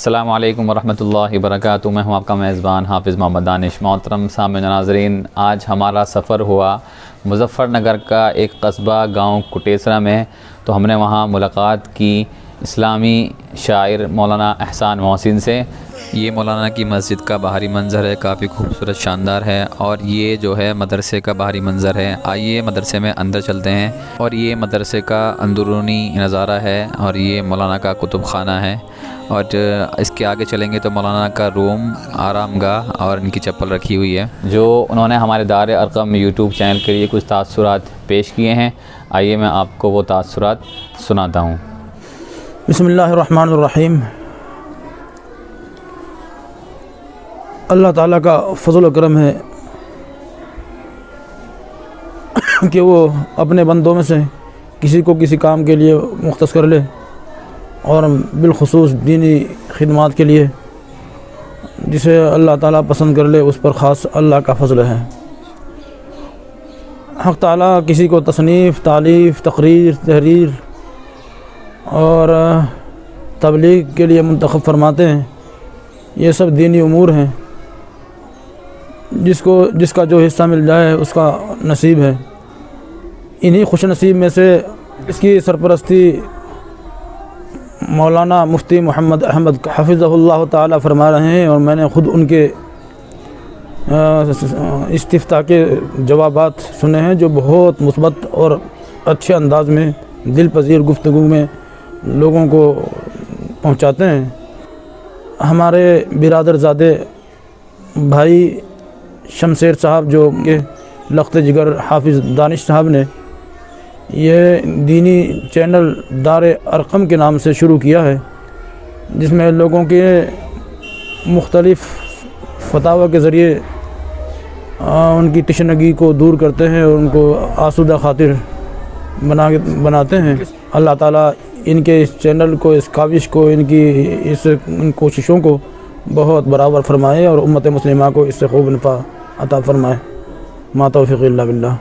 السلام علیکم ورحمۃ اللہ وبرکاتہ۔ میں ہوں آپ کا میزبان حافظ محمد دانش۔ محترم سامعین ناظرین، آج ہمارا سفر ہوا مظفر نگر کا ایک قصبہ گاؤں کٹیسرا میں، تو ہم نے وہاں ملاقات کی اسلامی شاعر مولانا احسان محسن سے۔ یہ مولانا کی مسجد کا باہری منظر ہے، کافی خوبصورت شاندار ہے، اور یہ جو ہے مدرسے کا باہری منظر ہے۔ آئیے مدرسے میں اندر چلتے ہیں، اور یہ مدرسے کا اندرونی نظارہ ہے، اور یہ مولانا کا کتب خانہ ہے، اور اس کے آگے چلیں گے تو مولانا کا روم، آرام گاہ، اور ان کی چپل رکھی ہوئی ہے، جو انہوں نے ہمارے دار ارقم یوٹیوب چینل کے لیے کچھ تاثرات پیش کیے ہیں۔ آئیے میں آپ کو وہ تاثرات سناتا ہوں۔ بسم اللہ الرحمن الرحیم۔ اللہ تعالیٰ کا فضل و کرم ہے کہ وہ اپنے بندوں میں سے کسی کو کسی کام کے لیے مختص کر لے، اور بالخصوص دینی خدمات کے لیے جسے اللہ تعالیٰ پسند کر لے، اس پر خاص اللہ کا فضل ہے۔ حق تعالیٰ کسی کو تصنیف، تالیف، تقریر، تحریر اور تبلیغ کے لیے منتخب فرماتے ہیں۔ یہ سب دینی امور ہیں، جس کا جو حصہ مل جائے اس کا نصیب ہے۔ انہی خوش نصیب میں سے اس کی سرپرستی مولانا مفتی محمد احمد حفظہ اللہ تعالی فرما رہے ہیں، اور میں نے خود ان کے استفتاء کے جوابات سنے ہیں، جو بہت مثبت اور اچھے انداز میں دل پذیر گفتگو میں لوگوں کو پہنچاتے ہیں۔ ہمارے برادر زادے بھائی شمشیر صاحب، جو کہ لخت جگر حافظ دانش صاحب نے یہ دینی چینل دار ارقم کے نام سے شروع کیا ہے، جس میں لوگوں کے مختلف فتاوی کے ذریعے ان کی تشنگی کو دور کرتے ہیں اور ان کو آسودہ خاطر بناتے ہیں۔ اللہ تعالیٰ ان کے اس چینل کو، اس کاوش کو، ان کوششوں کو بہت برابر فرمائے، اور امت مسلمہ کو اس سے خوب نفع عطا فرمائے۔ ما توفیق الا باللہ۔